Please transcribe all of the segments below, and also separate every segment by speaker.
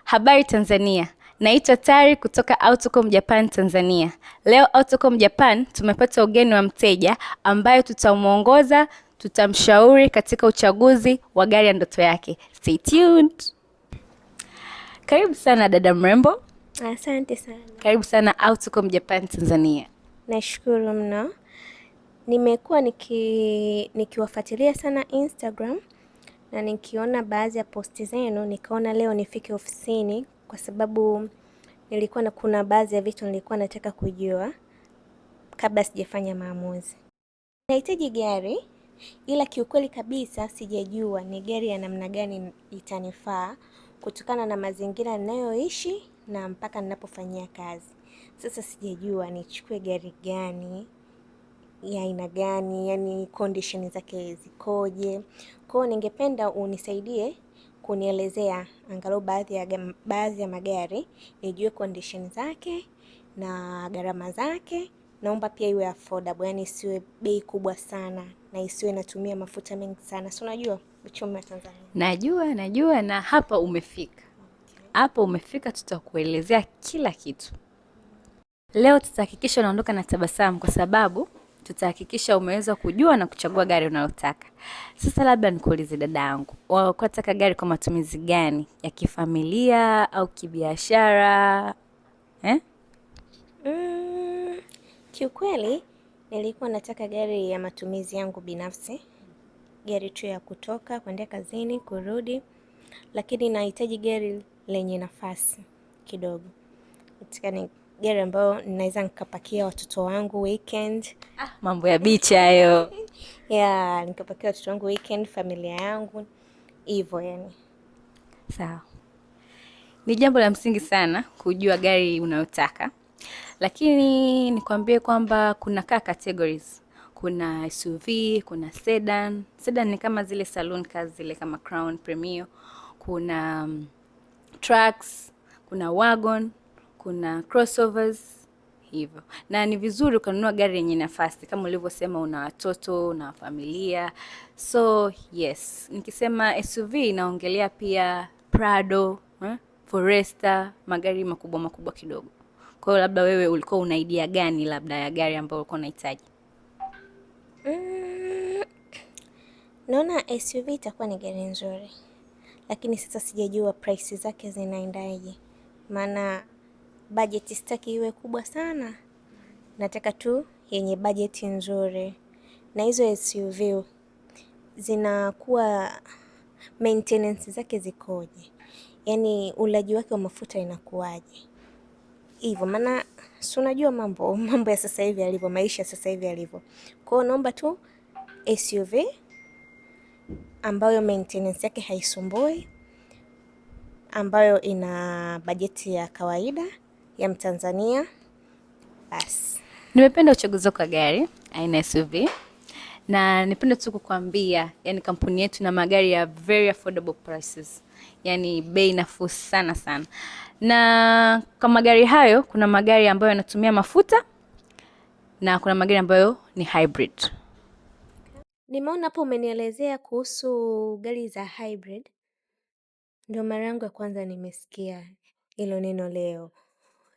Speaker 1: Habari Tanzania, naitwa Tari kutoka Autocom Japan Tanzania. Leo Autocom Japan tumepata ugeni wa mteja ambaye tutamuongoza, tutamshauri katika uchaguzi wa gari ya ndoto yake. Stay tuned. Karibu sana dada mrembo.
Speaker 2: Asante sana.
Speaker 1: Karibu sana Autocom Japan Tanzania.
Speaker 2: Nashukuru mno. Nimekuwa nikiwafuatilia sana Instagram na nikiona baadhi ya posti zenu, nikaona leo nifike ofisini kwa sababu kuna baadhi ya vitu nilikuwa nataka kujua kabla sijafanya maamuzi. Nahitaji gari, ila kiukweli kabisa sijajua ni gari ya namna gani itanifaa kutokana na mazingira ninayoishi na mpaka ninapofanyia kazi. Sasa sijajua nichukue gari gani, ya aina gani, yani condition zake zikoje. Kwa hiyo ningependa unisaidie kunielezea angalau baadhi ya magari, nijue condition zake na gharama zake. Naomba pia iwe affordable, yani isiwe bei kubwa sana na isiwe inatumia mafuta mengi sana. Si unajua uchumi wa Tanzania?
Speaker 1: Najua na hapa umefika. Hapa umefika, tutakuelezea kila kitu. Leo tutahakikisha unaondoka na tabasamu kwa sababu tutahakikisha umeweza kujua na kuchagua gari unalotaka. Sasa labda nikuulize dadangu, unataka gari kwa matumizi gani? Ya kifamilia au kibiashara?
Speaker 2: Kiukweli nilikuwa nataka gari ya matumizi yangu binafsi, gari tu ya kutoka kwenda kazini kurudi, lakini nahitaji gari lenye nafasi kidogo. Nataka ni gari ambayo ninaweza nikapakia watoto wangu weekend.
Speaker 1: Mambo ya beach hayo.
Speaker 2: Nikapakia watoto wangu weekend, familia yangu hivyo yani.
Speaker 1: Sawa. Ni jambo la msingi sana kujua gari unayotaka. Lakini nikwambie kwamba kuna categories. Kuna SUV, kuna sedan. Sedan ni kama zile saloon cars zile kama Crown, Premio. Kuna trucks, kuna wagon, kuna crossovers hivyo. Na ni vizuri ukanunua gari yenye nafasi kama ulivyosema una watoto, una familia. So yes, nikisema SUV naongelea pia Prado, Forester, magari makubwa kidogo. Kwa hiyo labda wewe ulikuwa una idea gani labda ya gari ambayo ulikuwa unahitaji?
Speaker 2: Naona SUV itakuwa ni gari nzuri, lakini sasa sijajua price zake zinaendaje, maana budget sitaki iwe kubwa sana, nataka tu yenye budget nzuri. Na hizo SUV zinakuwa maintenance zake zikoje, yani ulaji wake wa mafuta inakuwaje hivyo, maana si unajua mambo ya sasa hivi yalivyo, maisha sasa hivi yalivyo. Kwa hiyo naomba tu SUV ambayo maintenance yake haisumbui, ambayo ina bajeti ya kawaida ya Mtanzania. Basi.
Speaker 1: Nimependa uchaguzi wa gari aina SUV. Na nipende tu kukwambia, yani kampuni yetu na magari ya very affordable prices. Yani bei nafuu sana. Na kwa magari hayo, kuna magari ambayo yanatumia mafuta na kuna magari ambayo ni hybrid.
Speaker 2: Nimeona hapo umenielezea kuhusu gari za hybrid. Ndio mara yangu ya kwanza nimesikia hilo neno leo.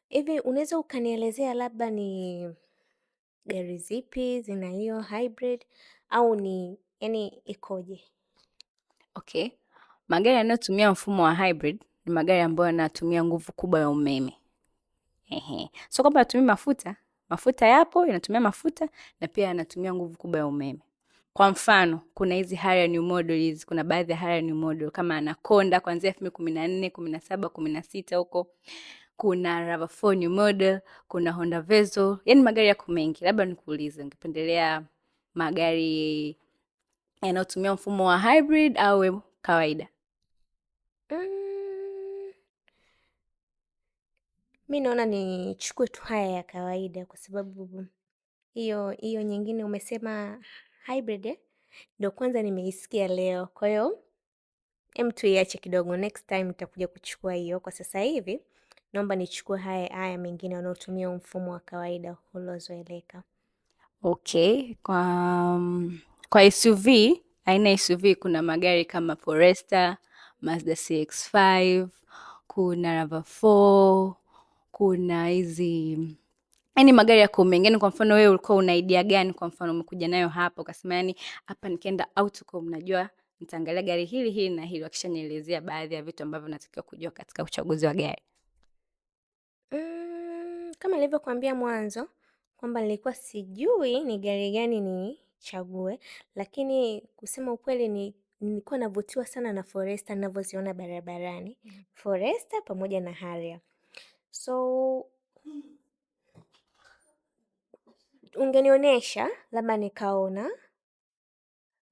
Speaker 2: Hivi unaweza ukanielezea labda ni gari zipi zina hiyo hybrid au ni yani ikoje?
Speaker 1: Okay. Magari yanayotumia mfumo wa hybrid ni magari ambayo yanatumia nguvu kubwa ya umeme. So kwamba yanatumia mafuta yapo, yanatumia mafuta na pia yanatumia nguvu kubwa ya umeme. Kwa mfano, kuna hizi Harrier new models, kuna baadhi ya Harrier new model kama Anaconda kuanzia 2014, 17, 16 huko. Kuna RAV4 new model, kuna Honda Vezel, yani magari yako mengi. Labda nikuulize, ungependelea magari yanayotumia mfumo wa hybrid au kawaida?
Speaker 2: Mi naona nichukue tu haya ya kawaida kwa sababu hiyo nyingine umesema hybrid ndio kwanza nimeisikia leo. Kwa hiyo tuiache kidogo, next time nitakuja kuchukua hiyo. Kwa sasa hivi naomba nichukue haya mengine wanaotumia mfumo wa kawaida uliozoeleka.
Speaker 1: Okay, kwa SUV, aina SUV kuna magari kama Forester, Mazda CX-5, kuna RAV4, kuna hizi yani magari yako mengi. Yani kwa mfano wewe ulikuwa una idea gani, kwa mfano umekuja nayo hapa ukasema yani hapa nikienda Autocom najua nitaangalia gari hili na hili, wakishanielezea baadhi ya vitu ambavyo natakiwa kujua katika uchaguzi wa gari.
Speaker 2: Kama nilivyokuambia mwanzo kwamba nilikuwa sijui ni gari gani nichague, lakini kusema ukweli nilikuwa navutiwa sana na Forester ninavyoziona barabarani. Forester pamoja na Harrier. So ungenionyesha labda nikaona,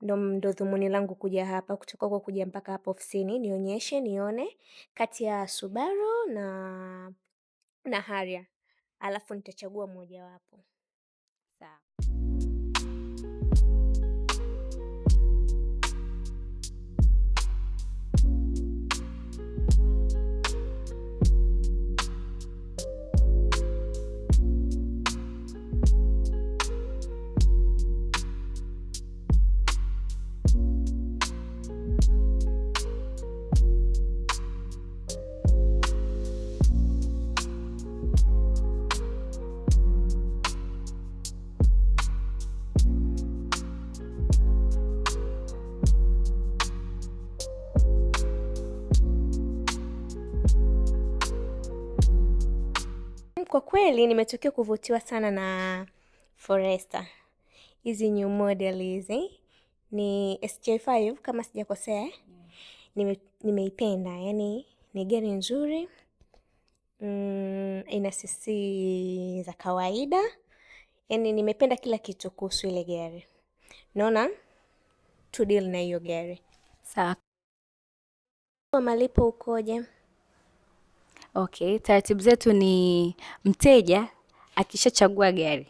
Speaker 2: ndo dhumuni langu kuja hapa, kutoka huko kuja mpaka hapa ofisini, nione kati ya Subaru na Harrier, alafu nitachagua moja wapo.
Speaker 1: Sawa.
Speaker 2: Kwa kweli nimetokea kuvutiwa sana na Forester. Hizi new model hizi ni SJ5 kama sijakosea. Nimeipenda, yani ni gari nzuri. Ina cc za kawaida. Yani nimependa kila kitu kuhusu ile gari. Naona to deal na hiyo gari.
Speaker 1: Sawa.
Speaker 2: Kwa malipo ukoje?
Speaker 1: Okay, taratibu zetu ni mteja akishachagua gari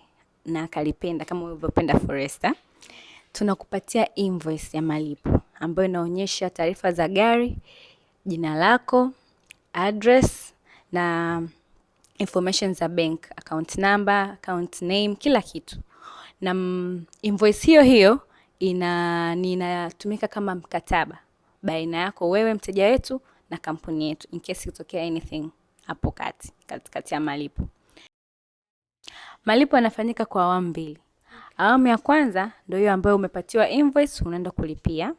Speaker 1: na akalipenda kama ulivyopenda Forester, tunakupatia invoice ya malipo ambayo inaonyesha taarifa za gari, jina lako, address na information za bank, account number, account name, kila kitu. Na invoice hiyo inatumika kama mkataba baina yako wewe mteja wetu na kampuni yetu in case itokea anything hapo katikati ya malipo. Malipo yanafanyika kwa awamu mbili. Awamu ya kwanza ndio hiyo ambayo umepatiwa invoice unaenda kulipia.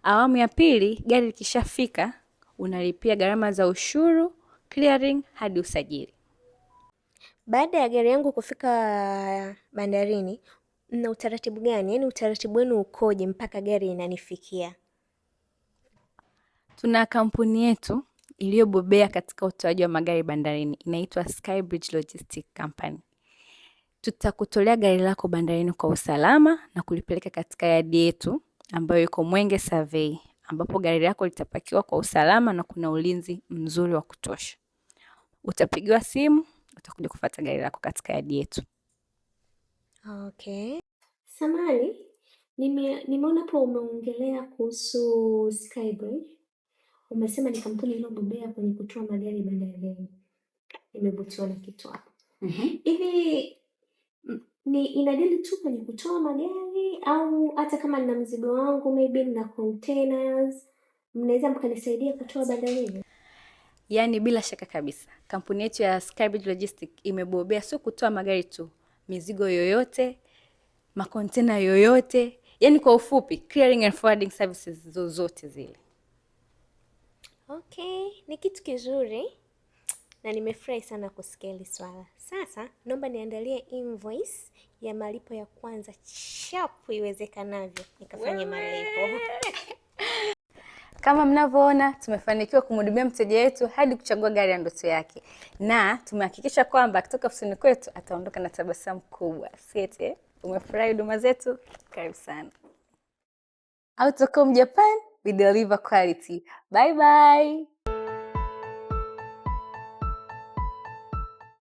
Speaker 1: Awamu ya pili gari likishafika unalipia gharama za ushuru, clearing hadi usajili.
Speaker 2: Baada ya gari yangu kufika bandarini, mna utaratibu gani? Yaani utaratibu wenu ukoje mpaka gari inanifikia?
Speaker 1: Tuna kampuni yetu iliyobobea katika utoaji wa magari bandarini, inaitwa Skybridge Logistic Company. Tutakutolea gari lako bandarini kwa usalama na kulipeleka katika yadi yetu ambayo iko Mwenge Survey, ambapo gari lako litapakiwa kwa usalama na kuna ulinzi mzuri wa kutosha. Utapigiwa simu, utakuja kufuata gari lako katika yadi yetu.
Speaker 2: Okay. Samahani, nimeona hapo umeongelea kuhusu Skybridge. Umesema ni kampuni iliyobobea kwenye kutoa magari bandarini. Nimevutiwa na kitu hapo. Hivi ni inadili tu kwenye kutoa magari au hata kama nina mzigo wangu maybe na containers mnaweza mkanisaidia kutoa bandarini?
Speaker 1: Yaani bila shaka kabisa. Kampuni yetu ya Skybridge Logistic imebobea sio kutoa magari tu, mizigo yoyote, makontena yoyote, yaani kwa ufupi clearing and forwarding services zozote zile.
Speaker 2: Okay, ni kitu kizuri na nimefurahi sana kusikia hili swala. Sasa naomba niandalie invoice ya malipo ya kwanza chapu iwezekanavyo nikafanye malipo.
Speaker 1: Kama mnavyoona tumefanikiwa kumhudumia mteja wetu hadi kuchagua gari ya ndoto yake, na tumehakikisha kwamba akitoka ofisini kwetu ataondoka na tabasamu kubwa. Siete, umefurahi huduma zetu? Karibu sana. Autocom Japan, we deliver quality. Bye bye.